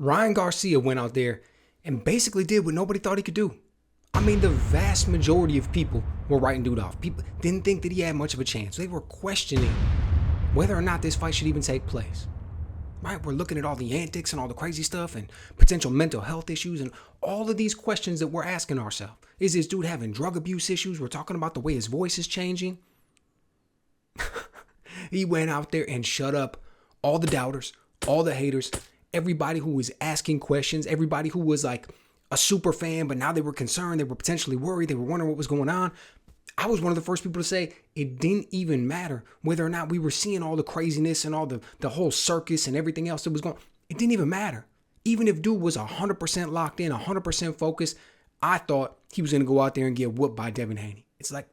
Ryan Garcia went out there and basically did what nobody thought he could do. I mean, the vast majority of people were writing dude off. People didn't think that he had much of a chance. They were questioning whether or not this fight should even take place. Right? We're looking at all the antics and all the crazy stuff and potential mental health issues and all of these questions that we're asking ourselves. Is this dude having drug abuse issues? We're talking about the way his voice is changing. He went out there and shut up all the doubters, all the haters, everybody who was asking questions, everybody who was like a super fan, but now they were concerned, they were potentially worried, they were wondering what was going on. I was one of the first people to say it didn't even matter whether or not we were seeing all the craziness and all the whole circus and everything else that was going on. It didn't even matter. Even if dude was 100% locked in, 100% focused, I thought he was going to go out there and get whooped by Devin Haney. It's like,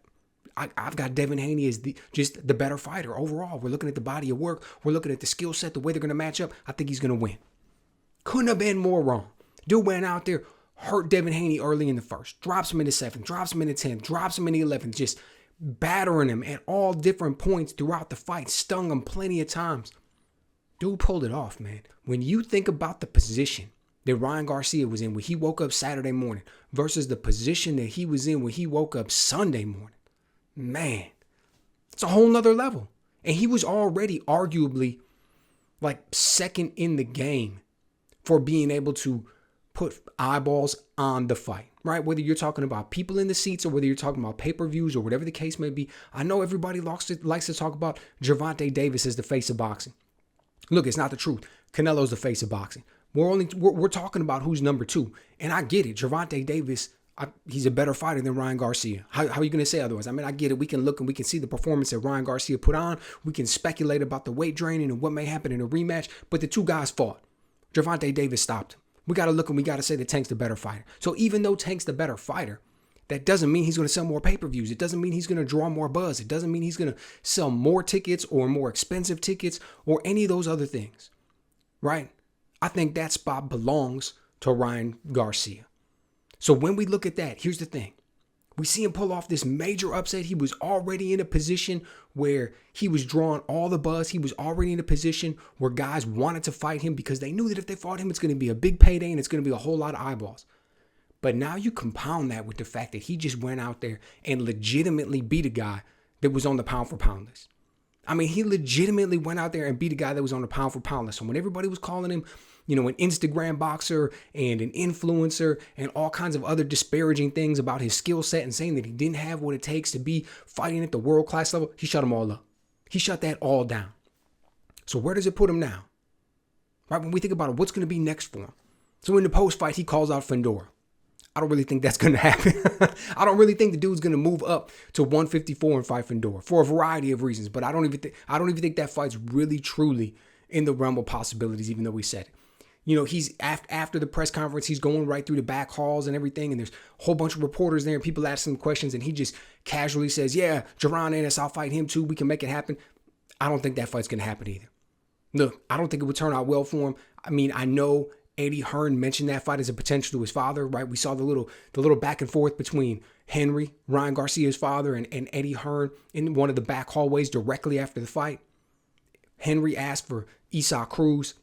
I've got Devin Haney as just the better fighter overall. We're looking at the body of work. We're looking at the skill set, the way they're going to match up. I think he's going to win. Couldn't have been more wrong. Dude went out there, hurt Devin Haney early in the first, drops him in the 7th, drops him in the 10th, drops him in the 11th, just battering him at all different points throughout the fight, stung him plenty of times. Dude pulled it off, man. When you think about the position that Ryan Garcia was in when he woke up Saturday morning versus the position that he was in when he woke up Sunday morning, man, it's a whole nother level. And he was already arguably like second in the game for being able to put eyeballs on the fight, right? Whether you're talking about people in the seats or whether you're talking about pay-per-views or whatever the case may be. I know everybody likes to talk about Gervonta Davis as the face of boxing. Look, it's not the truth. Canelo's the face of boxing. We're talking about who's number 2. And I get it. Gervonta Davis, he's a better fighter than Ryan Garcia. How are you going to say otherwise? I mean, I get it. We can look and we can see the performance that Ryan Garcia put on. We can speculate about the weight draining and what may happen in a rematch. But the two guys fought. Gervonta Davis stopped him. We got to look and we got to say that Tank's the better fighter. So even though Tank's the better fighter, that doesn't mean he's going to sell more pay-per-views. It doesn't mean he's going to draw more buzz. It doesn't mean he's going to sell more tickets or more expensive tickets or any of those other things, right? I think that spot belongs to Ryan Garcia. So when we look at that, here's the thing. We see him pull off this major upset. He was already in a position where he was drawing all the buzz. He was already in a position where guys wanted to fight him because they knew that if they fought him, it's going to be a big payday and it's going to be a whole lot of eyeballs. But now you compound that with the fact that he just went out there and legitimately beat a guy that was on the pound for pound list. I mean, he legitimately went out there and beat a guy that was on the pound for pound list. So when everybody was calling him, an Instagram boxer and an influencer and all kinds of other disparaging things about his skill set and saying that he didn't have what it takes to be fighting at the world class level, he shut them all up. He shut that all down. So where does it put him now? Right? When we think about it, what's going to be next for him? So in the post fight, he calls out Fedor. I don't really think that's going to happen. I don't really think the dude's going to move up to 154 and fight Fedor for a variety of reasons. But I don't even think that fight's really truly in the realm of possibilities, even though we said it. He's after the press conference, he's going right through the back halls and everything. And there's a whole bunch of reporters there and people asking him questions. And he just casually says, yeah, Jaron Ennis, I'll fight him too. We can make it happen. I don't think that fight's going to happen either. Look, I don't think it would turn out well for him. I mean, I know Eddie Hearn mentioned that fight as a potential to his father, right? We saw the little back and forth between Henry, Ryan Garcia's father, and Eddie Hearn in one of the back hallways directly after the fight. Henry asked for Isaac Cruz,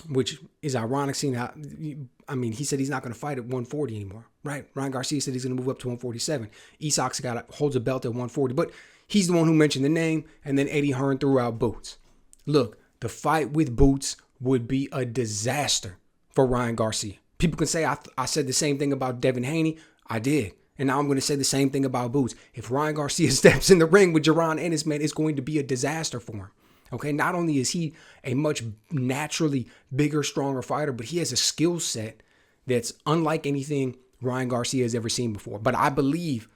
which is ironic seeing how, he said he's not going to fight at 140 anymore, right? Ryan Garcia said he's going to move up to 147. Isaac's holds a belt at 140, but he's the one who mentioned the name, and then Eddie Hearn threw out Boots. Look, the fight with Boots would be a disaster for Ryan Garcia. People can say I said the same thing about Devin Haney. I did. And now I'm going to say the same thing about Boots. If Ryan Garcia steps in the ring with Jaron Ennis, man, it's going to be a disaster for him. Okay, not only is he a much naturally bigger, stronger fighter, but he has a skill set that's unlike anything Ryan Garcia has ever seen before. But I believe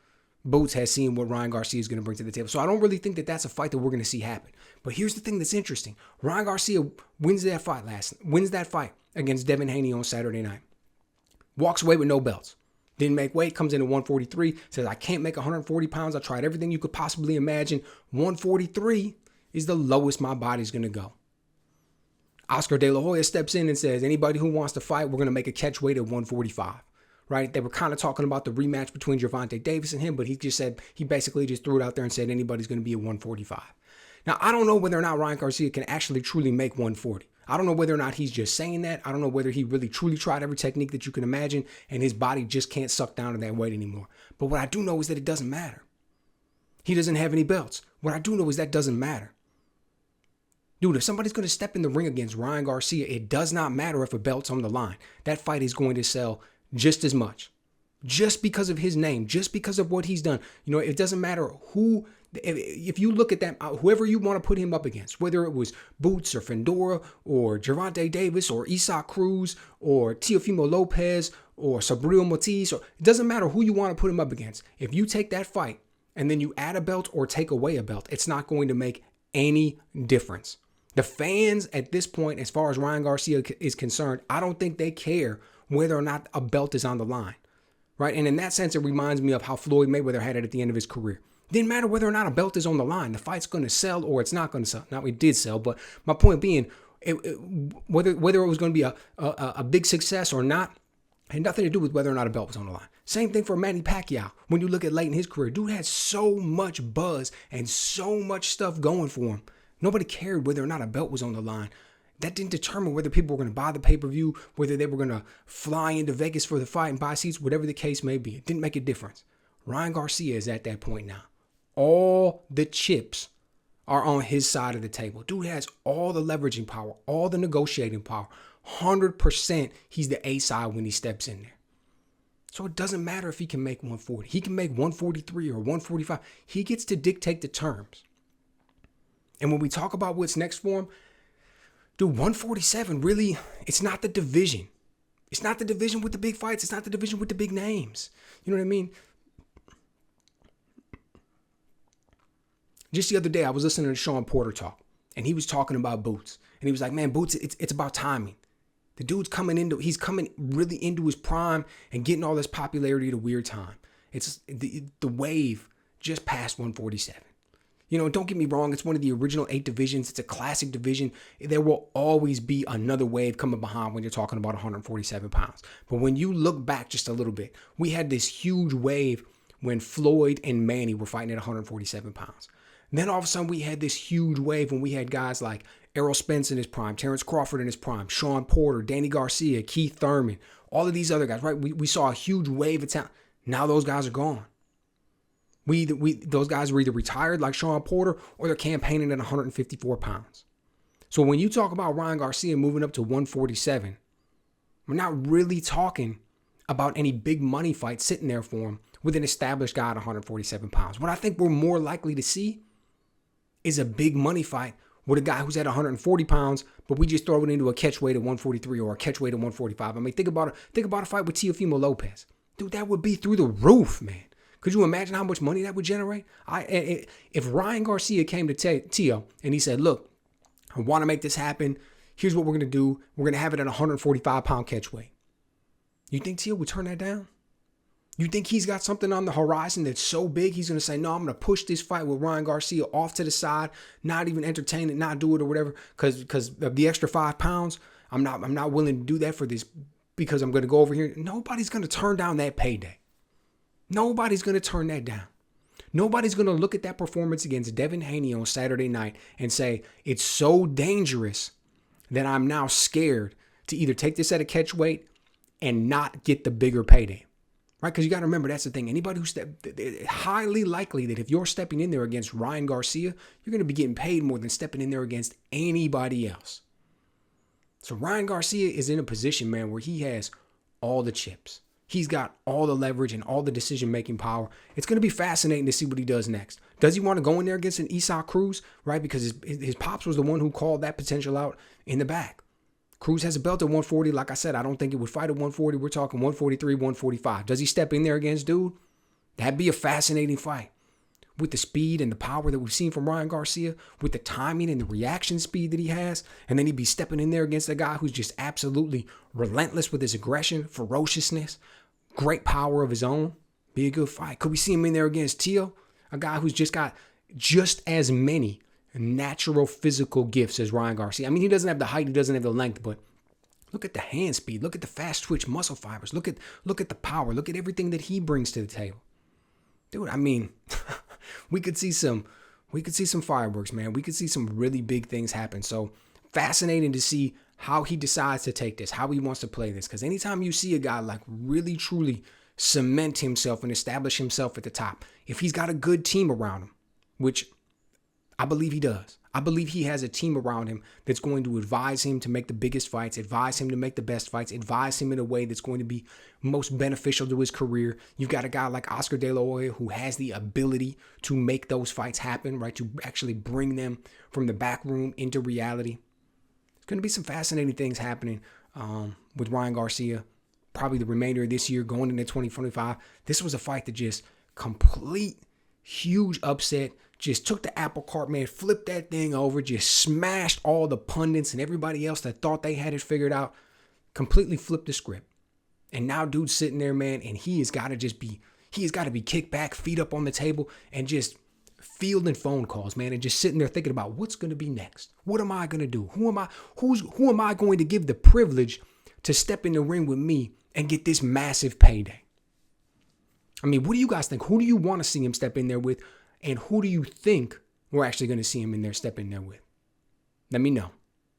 Boots has seen what Ryan Garcia is going to bring to the table. So I don't really think that that's a fight that we're going to see happen. But here's the thing that's interesting. Ryan Garcia wins that fight against Devin Haney on Saturday night. Walks away with no belts. Didn't make weight, comes in at 143, says, I can't make 140 pounds. I tried everything you could possibly imagine. 143 is the lowest my body's going to go. Oscar De La Hoya steps in and says, anybody who wants to fight, we're going to make a catch weight at 145. Right? They were kind of talking about the rematch between Gervonta Davis and him, but he basically just threw it out there and said anybody's going to be at 145. Now, I don't know whether or not Ryan Garcia can actually truly make 140. I don't know whether or not he's just saying that. I don't know whether he really truly tried every technique that you can imagine and his body just can't suck down to that weight anymore. But what I do know is that it doesn't matter. He doesn't have any belts. What I do know is that doesn't matter. Dude, if somebody's going to step in the ring against Ryan Garcia, it does not matter if a belt's on the line. That fight is going to sell just as much. Just because of his name, just because of what he's done. You know, it doesn't matter who, if you look at that, whoever you want to put him up against, whether it was Boots or Fendora or Gervonta Davis or Isaac Cruz or Teofimo Lopez or Sabril Matiz, it doesn't matter who you want to put him up against. If you take that fight and then you add a belt or take away a belt, it's not going to make any difference. The fans at this point, as far as Ryan Garcia is concerned, I don't think they care whether or not a belt is on the line. Right? And in that sense, it reminds me of how Floyd Mayweather had it at the end of his career. Didn't matter whether or not a belt is on the line. The fight's going to sell or it's not going to sell. Now, it did sell, but my point being, whether it was going to be a big success or not, had nothing to do with whether or not a belt was on the line. Same thing for Manny Pacquiao. When you look at late in his career, dude had so much buzz and so much stuff going for him. Nobody cared whether or not a belt was on the line. That didn't determine whether people were going to buy the pay-per-view, whether they were going to fly into Vegas for the fight and buy seats, whatever the case may be. It didn't make a difference. Ryan Garcia is at that point now. All the chips are on his side of the table. Dude has all the leveraging power, all the negotiating power. 100% he's the A-side when he steps in there. So it doesn't matter if he can make 140. He can make 143 or 145. He gets to dictate the terms. And when we talk about what's next for him, dude, 147, really, it's not the division. It's not the division with the big fights. It's not the division with the big names. You know what I mean? Just the other day, I was listening to Sean Porter talk, and he was talking about Boots. And he was like, man, Boots, it's about timing. The dude's he's coming really into his prime and getting all this popularity at a weird time. It's the wave just passed 147. You know, don't get me wrong, it's one of the original 8 divisions. It's a classic division. There will always be another wave coming behind when you're talking about 147 pounds. But when you look back just a little bit, we had this huge wave when Floyd and Manny were fighting at 147 pounds. And then all of a sudden we had this huge wave when we had guys like Errol Spence in his prime, Terrence Crawford in his prime, Sean Porter, Danny Garcia, Keith Thurman, all of these other guys, right? We saw a huge wave of talent. Now those guys are gone. Those guys were either retired like Sean Porter or they're campaigning at 154 pounds. So when you talk about Ryan Garcia moving up to 147, we're not really talking about any big money fight sitting there for him with an established guy at 147 pounds. What I think we're more likely to see is a big money fight with a guy who's at 140 pounds, but we just throw it into a catch weight at 143 or a catch weight at 145. I mean, think about a fight with Teofimo Lopez. Dude, that would be through the roof, man. Could you imagine how much money that would generate? If Ryan Garcia came to Teo and he said, look, I want to make this happen. Here's what we're going to do. We're going to have it at 145-pound catch weight. You think Teo would turn that down? You think he's got something on the horizon that's so big, he's going to say, no, I'm going to push this fight with Ryan Garcia off to the side, not even entertain it, not do it or whatever, because of the extra 5 pounds. I'm not willing to do that for this because I'm going to go over here. Nobody's going to turn down that payday. Nobody's going to turn that down. Nobody's going to look at that performance against Devin Haney on Saturday night and say, it's so dangerous that I'm now scared to either take this at a catch weight and not get the bigger payday. Right? Because you got to remember, that's the thing. Anybody it's highly likely that if you're stepping in there against Ryan Garcia, you're going to be getting paid more than stepping in there against anybody else. So Ryan Garcia is in a position, man, where he has all the chips. He's got all the leverage and all the decision-making power. It's going to be fascinating to see what he does next. Does he want to go in there against an Isaac Cruz, right? Because his pops was the one who called that potential out in the back. Cruz has a belt at 140. Like I said, I don't think he would fight at 140. We're talking 143, 145. Does he step in there against dude? That'd be a fascinating fight. With the speed and the power that we've seen from Ryan Garcia, with the timing and the reaction speed that he has, and then he'd be stepping in there against a guy who's just absolutely relentless with his aggression, ferociousness, great power of his own. Be a good fight. Could we see him in there against Teo? A guy who's just got just as many natural physical gifts as Ryan Garcia. I mean, he doesn't have the height, he doesn't have the length, but look at the hand speed, look at the fast twitch muscle fibers, look at the power, look at everything that he brings to the table. Dude, I mean, we could see some fireworks, man. We could see some really big things happen. So fascinating to see how he decides to take this, how he wants to play this. Because anytime you see a guy like really, truly cement himself and establish himself at the top, if he's got a good team around him, which I believe he does. I believe he has a team around him that's going to advise him to make the biggest fights, advise him to make the best fights, advise him in a way that's going to be most beneficial to his career. You've got a guy like Oscar De La Hoya who has the ability to make those fights happen, right? To actually bring them from the back room into reality. There's going to be some fascinating things happening with Ryan Garcia, probably the remainder of this year going into 2025. This was a fight that just complete huge upset. Just took the apple cart, man, flipped that thing over, just smashed all the pundits and everybody else that thought they had it figured out, completely flipped the script. And now dude's sitting there, man, and he has got to be kicked back, feet up on the table, and just fielding phone calls, man, and just sitting there thinking about what's going to be next. What am I going to do? Who am I going to give the privilege to step in the ring with me and get this massive payday? I mean, what do you guys think? Who do you want to see him step in there with? And who do you think we're actually going to see him in there step in there with? Let me know.